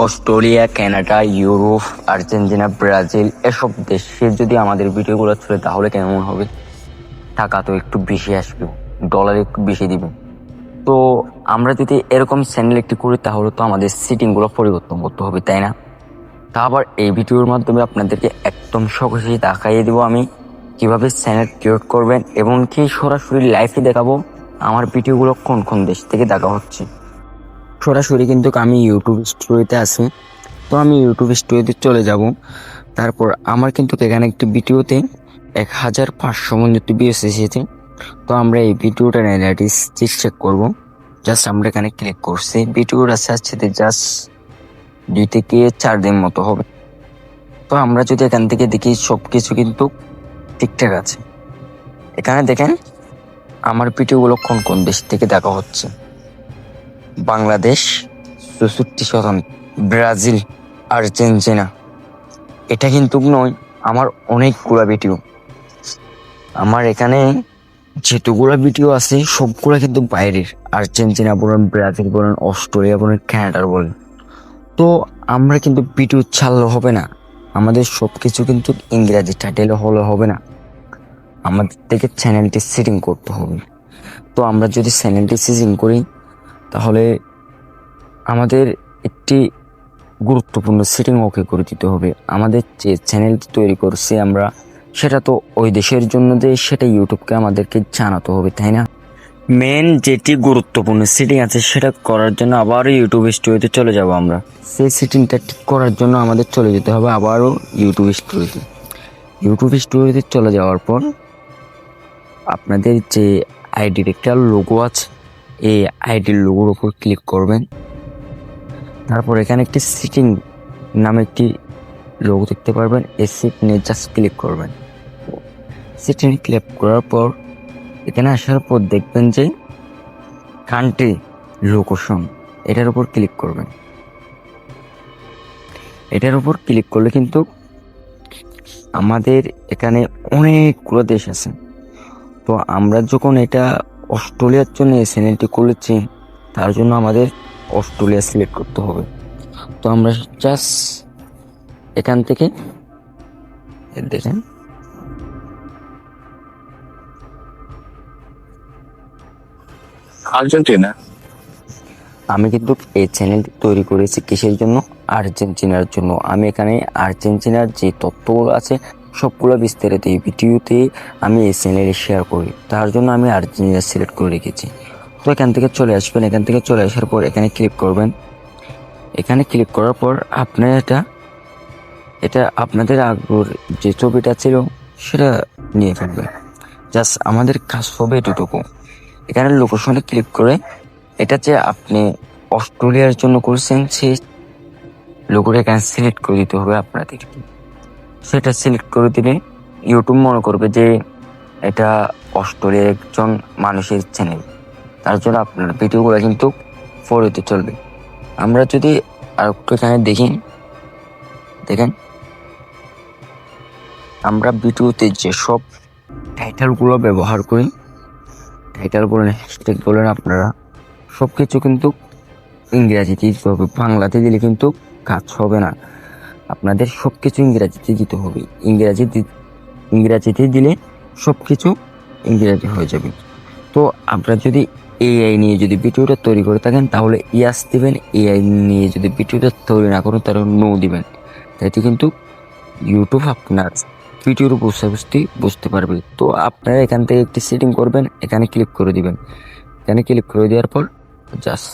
Australia, Canada, Europe, Argentina, Brazil এসব দেশে যদি আমাদের ভিডিওগুলো চলে তাহলে কেমন হবে? টাকা তো একটু বেশি আসবে, ডলার একটু বেশি দিবে। তো আমরা যদি এরকম চ্যানেল একটি করি তাহলে তো আমাদের সিটিং গুলো পরিবর্তন করতে হবে, তাই না? তা আবার এই ভিডিওর মাধ্যমে আপনাদেরকে একদম সহজেই দেখাইয়ে দেবো আমি কিভাবে চ্যানেল ক্রিয়েট করবেন, এবং কি সরাসরি লাইভে দেখাবো আমার ভিডিওগুলো কোন কোন দেশ থেকে দেখা হচ্ছে। সরাসরি কিন্তু আমি ইউটিউব স্টুডিওতে আছি, তো আমি ইউটিউব স্টুডিওতে চলে যাব। তারপর আমার কিন্তু এখানে একটি ভিডিওতে 1500 মূল্যটি ভিউস এসেছে। তো আমরা এই ভিডিওটা অ্যানালিটিক্স চেক করব। জাস্ট আমরা এখানে ক্লিক করছি, ভিডিওটা সার্চ দিতে জাস্ট 2 থেকে 4 দিন মতো হবে। তো আমরা যদি এখান থেকে দেখি সবকিছু কিন্তু ঠিকঠাক আছে। এখানে দেখেন আমার ভিডিওগুলো কোন কোন দেশ থেকে দেখা হচ্ছে। Bangladesh 64%, Brazil, Argentina. এটা কিন্তু নয়, আমার অনেকগুলা ভিডিও। আমার এখানে যেতগুলো ভিডিও আছে সবগুলো কিন্তু বাইরের, আর্জেন্টিনা বলেন, ব্রাজিল বলেন, অস্ট্রেলিয়া বলেন, কানাডার বলেন। তো আমরা কিন্তু ভিডিও ছাড়লে হবে না, আমাদের সবকিছু কিন্তু ইংরেজি টাইটেলে হলে হবে না, আমাদের থেকে চ্যানেলটি সেটিং করতে হবে। তো আমরা যদি চ্যানেলটি সেটিং করি তাহলে আমাদের একটি গুরুত্বপূর্ণ সেটিং ওকে করে দিতে হবে। আমাদের যে চ্যানেলটি তৈরি করছি আমরা, সেটা তো ওই দেশের জন্য যে সেটা ইউটিউবকে আমাদেরকে জানাতে হবে, তাই না? মেন যেটি গুরুত্বপূর্ণ সেটিং আছে সেটা করার জন্য আবারও ইউটিউব স্টুডিওতে চলে যাব আমরা। সেই সেটিংটা ঠিক করার জন্য আমাদের চলে যেতে হবে আবারও ইউটিউব স্টুডিওতে। ইউটিউব স্টুডিওতে চলে যাওয়ার পর আপনাদের যে আইডির একটা লোগো আছে, এই আইডির লোগোর উপর ক্লিক করবেন। তারপর এখানে একটি সেটিং নামে একটি লোগো দেখতে পারবেন, এই সেটিংয়ে জাস্ট ক্লিক করবেন। সেটিং ক্লিক করার পর এখানে আসার পর দেখবেন যে কান্ট্রি লোকেশন, এটার উপর ক্লিক করবেন। এটার উপর ক্লিক করলে কিন্তু আমাদের এখানে অনেকগুলো দেশ আছে। তো আমরা যখন এটা অস্ট্রেলিয়ার জন্য এই চ্যানেলটি খুলেছি, তার জন্য আমাদের অস্ট্রেলিয়া সিলেক্ট করতে হবে। তো আমরা জাস্ট এখান থেকে দেখেন আর্জেন্টিনা। আমি কিন্তু এই চ্যানেলটি তৈরি করেছি কিসের জন্য? আর্জেন্টিনার জন্য। আমি এখানে আর্জেন্টিনার যে তথ্যগুলো আছে সবগুলো বিস্তারিত এই ভিডিওতে আমি এই চ্যানেলে শেয়ার করি, তার জন্য আমি আর্জেন্টিনা সিলেক্ট করে রেখেছি। তো এখান থেকে চলে আসবেন, এখান থেকে চলে আসার পর এখানে ক্লিক করবেন। এখানে ক্লিক করার পর আপনার এটা আপনাদের আগের যে ছবিটা ছিল সেটা নিয়ে ফেলবেন। জাস্ট আমাদের কাজ হবে এতটুকু। এখানে লোকেশনে ক্লিক করে এটা যে আপনি অস্ট্রেলিয়ার জন্য করছেন সেই লোগোটা এখানে সিলেক্ট করে দিতে হবে আপনাদেরকে। সেটা সিলেক্ট করে দিলে ইউটিউব মনে করবে যে এটা অস্ট্রেলিয়ার একজন মানুষের চ্যানেল, তার জন্য আপনার ভিডিওগুলো কিন্তু ফলোতে চলবে। আমরা যদি আর একটু এখানে দেখেন আমরা ভিডিওতে যেসব টাইটেলগুলো ব্যবহার করি, টাইটেল বলেন, হ্যাশট্যাগ বলেন, আপনারা সব কিছু কিন্তু ইংরেজিতে দিতে হবে। বাংলাতে দিলে কিন্তু কাজ হবে না, আপনাদের সব কিছু ইংরেজিতে দিতে হবে। ইংরেজিতে দিলে সব কিছু ইংরেজি হয়ে যাবে। তো আপনারা যদি এআই নিয়ে যদি ভিডিওটা তৈরি করে থাকেন তাহলে ইয়াস দিবেন, এআই নিয়ে যদি ভিডিওটা তৈরি না করেন তাহলে নো দিবেন। তাইতে কিন্তু ইউটিউব আপনার ভিডিওর বিষয়বস্তু বুঝতে পারবে। তো আপনারা এখান থেকে একটি সেটিং করবেন, এখানে ক্লিক করে দিবেন। এখানে ক্লিক করে দেওয়ার পর জাস্ট